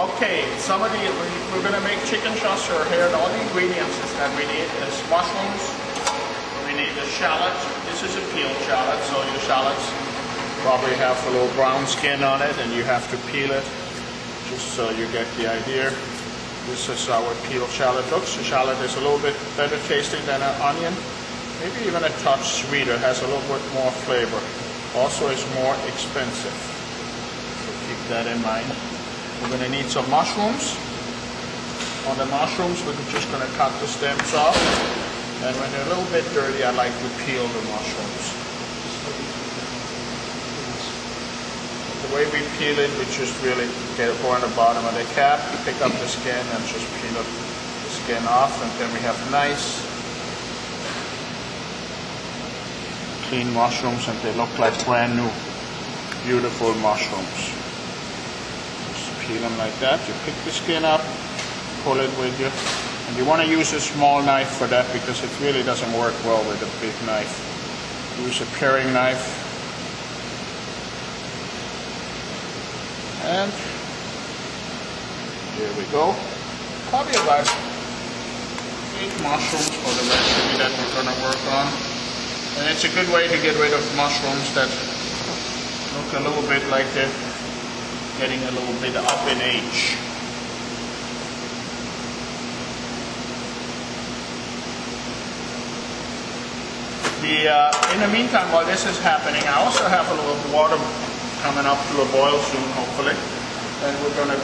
Okay, we're going to make chicken chasseur here, and all the ingredients that we need is mushrooms, we need a shallot. This is a peeled shallot, so your shallots probably have a little brown skin on it, and you have to peel it, just so you get the idea. This is how a peeled shallot looks. The shallot is a little bit better tasting than an onion, maybe even a touch sweeter, has a little bit more flavor. Also is more expensive, so keep that in mind. We're going to need some mushrooms. On the mushrooms, we're just going to cut the stems off. And when they're a little bit dirty, I like to peel the mushrooms. The way we peel it, we just really go on the bottom of the cap, pick up the skin, and just peel the skin off. And then we have nice, clean mushrooms, and they look like brand new, beautiful mushrooms. Peel them like that. You pick the skin up, pull it with you, and you want to use a small knife for that because it really doesn't work well with a big knife. Use a paring knife, and here we go. Probably about 8 mushrooms for the recipe that we're going to work on, and it's a good way to get rid of mushrooms that look a little bit like they're getting a little bit up in age. In the meantime, while this is happening, I also have a little water coming up to a boil soon, hopefully. And we're going to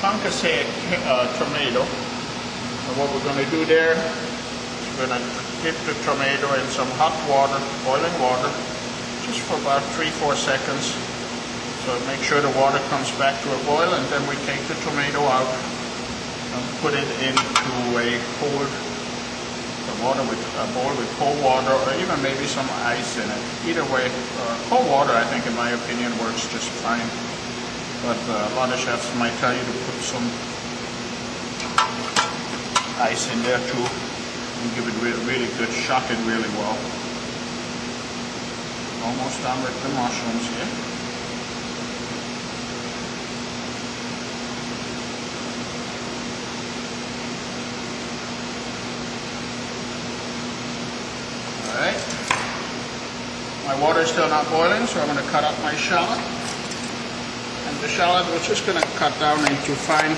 concasse a tomato. And what we're going to do there is we're going to dip the tomato in some hot water, boiling water, just for about 3-4 seconds. So make sure the water comes back to a boil, and then we take the tomato out and put it into a cold water with a bowl with cold water, or even maybe some ice in it. Either way, cold water, I think, in my opinion, works just fine. But a lot of chefs might tell you to put some ice in there too, and give it really good, shock it really well. Almost done with the mushrooms here. Alright, my water is still not boiling, so I'm going to cut up my shallot. And the shallot we're just going to cut down into fine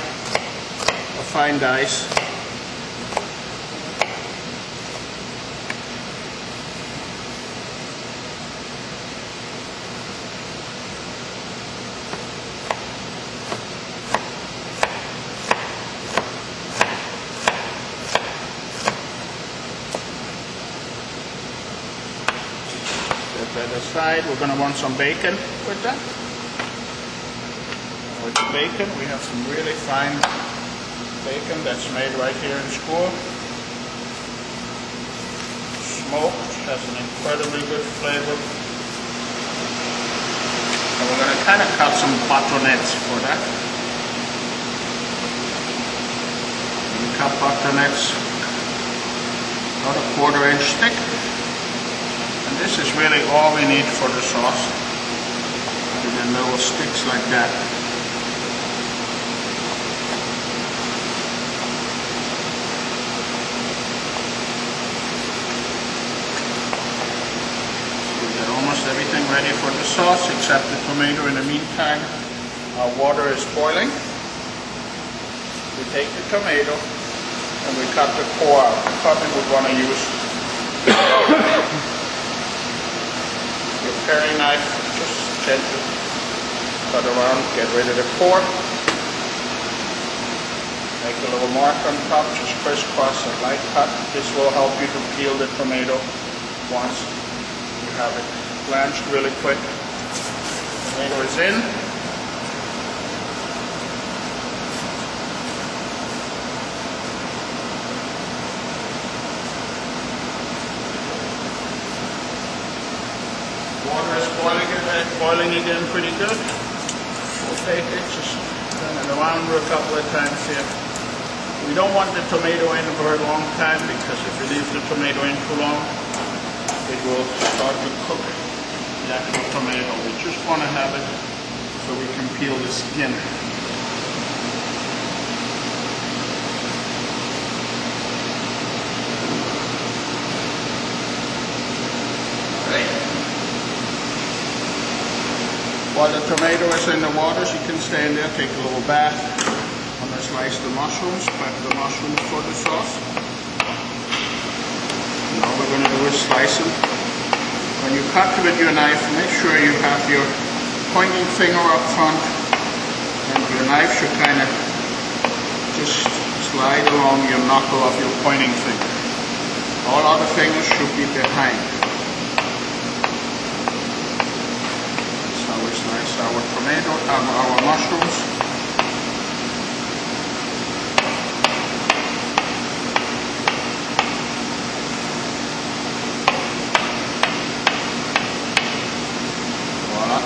dice. That aside, we're going to want some bacon with that. With the bacon, we have some really fine bacon that's made right here in school. Smoked, has an incredibly good flavor. And we're going to kind of cut some butternets for that. We cut butternets about a 1/4 inch thick. And this is really all we need for the sauce. And then little sticks like that. So we got almost everything ready for the sauce except the tomato. In the meantime, our water is boiling. We take the tomato and we cut the core out. We probably would want to use your paring knife, just gently cut around, get rid of the core. Make a little mark on top, just crisscross a light cut. This will help you to peel the tomato once you have it blanched really quick. Tomato is in. Water is boiling again pretty good. We'll take it, just turn it around a couple of times here. We don't want the tomato in a very long time, because if you leave the tomato in too long, it will start to cook the actual tomato. We just want to have it so we can peel the skin. while the tomato is in the water, she can stay in there, take a little bath. I'm going to slice the mushrooms, prep the mushrooms for the sauce. And all we're going to do is slice them. When you cut with your knife, make sure you have your pointing finger up front, and your knife should kind of just slide along your knuckle of your pointing finger. All other fingers should be behind. That's how we slice our tomato, our mushrooms. Voila.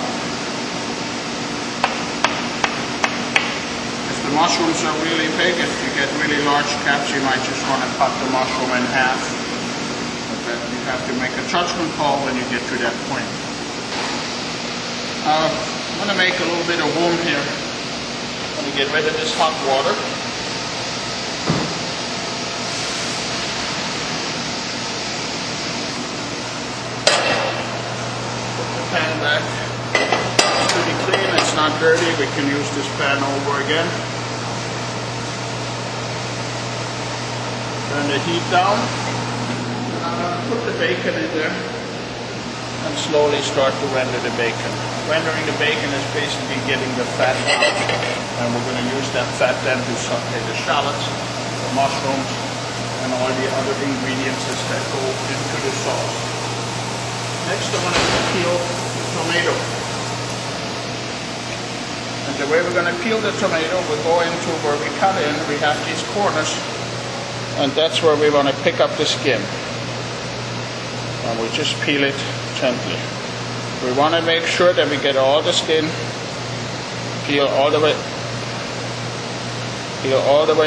If the mushrooms are really big, if you get really large caps, you might just want to cut the mushroom in half. But you have to make a judgment call when you get to that point. I'm going to make a little bit of room here. I'm going to get rid of this hot water. Put the pan back. It's pretty clean, it's not dirty. We can use this pan over again. Turn the heat down. And I'm going to put the bacon in there and slowly start to render the bacon. Rendering the bacon is basically getting the fat out, and we're going to use that fat then to saute the shallots, the mushrooms, and all the other ingredients that go into the sauce. Next I'm going to peel the tomato. And the way we're going to peel the tomato, we go into where we cut in, we have these corners, and that's where we want to pick up the skin. And we just peel it gently. We want to make sure that we get all the skin, peel all the way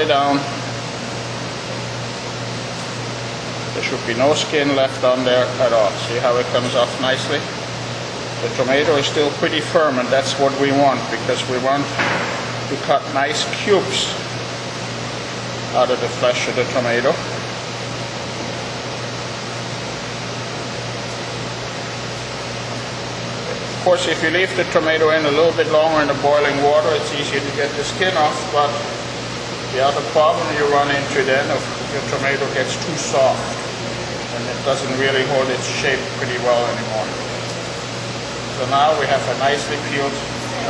down. There should be no skin left on there at all. See how it comes off nicely? The tomato is still pretty firm, and that's what we want, because we want to cut nice cubes out of the flesh of the tomato. Of course, if you leave the tomato in a little bit longer in the boiling water, it's easier to get the skin off, but the other problem you run into then, if your tomato gets too soft, and it doesn't really hold its shape pretty well anymore. So now we have a nicely peeled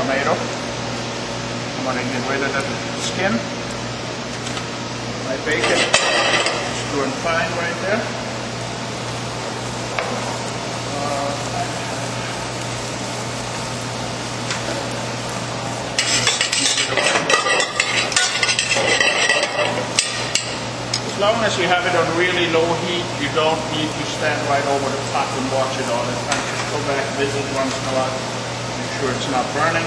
tomato. I'm going to get rid of the skin. My bacon is doing fine right there. As long as you have it on really low heat, you don't need to stand right over the pot and watch it all the time. Just go back, visit once in a while, make sure it's not burning.